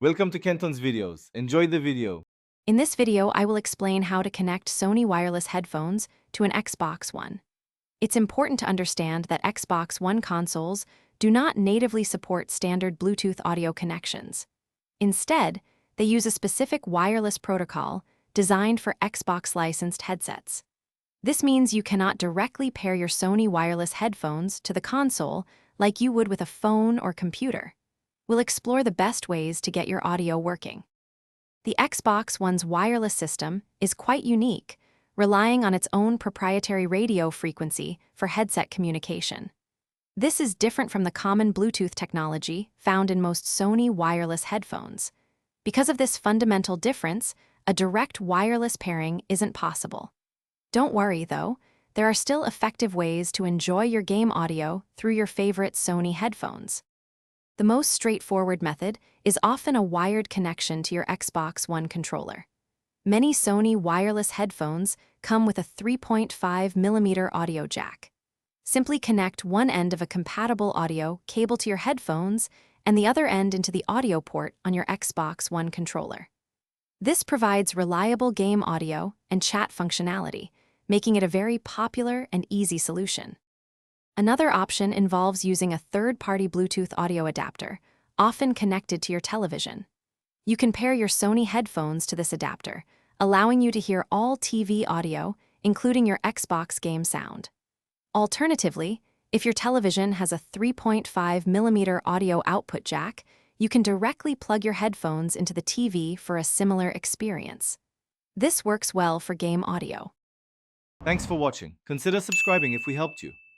Welcome to Kenton's videos. Enjoy the video. In this video, I will explain how to connect Sony wireless headphones to an Xbox One. It's important to understand that Xbox One consoles do not natively support standard Bluetooth audio connections. Instead, they use a specific wireless protocol designed for Xbox-licensed headsets. This means you cannot directly pair your Sony wireless headphones to the console like you would with a phone or computer. We'll explore the best ways to get your audio working. The Xbox One's wireless system is quite unique, relying on its own proprietary radio frequency for headset communication. This is different from the common Bluetooth technology found in most Sony wireless headphones. Because of this fundamental difference, a direct wireless pairing isn't possible. Don't worry, though, there are still effective ways to enjoy your game audio through your favorite Sony headphones. The most straightforward method is often a wired connection to your Xbox One controller. Many Sony wireless headphones come with a 3.5mm audio jack. Simply connect one end of a compatible audio cable to your headphones and the other end into the audio port on your Xbox One controller. This provides reliable game audio and chat functionality, making it a very popular and easy solution. Another option involves using a third-party Bluetooth audio adapter, often connected to your television. You can pair your Sony headphones to this adapter, allowing you to hear all TV audio, including your Xbox game sound. Alternatively, if your television has a 3.5mm audio output jack, you can directly plug your headphones into the TV for a similar experience. This works well for game audio. Thanks for watching. Consider subscribing if we helped you.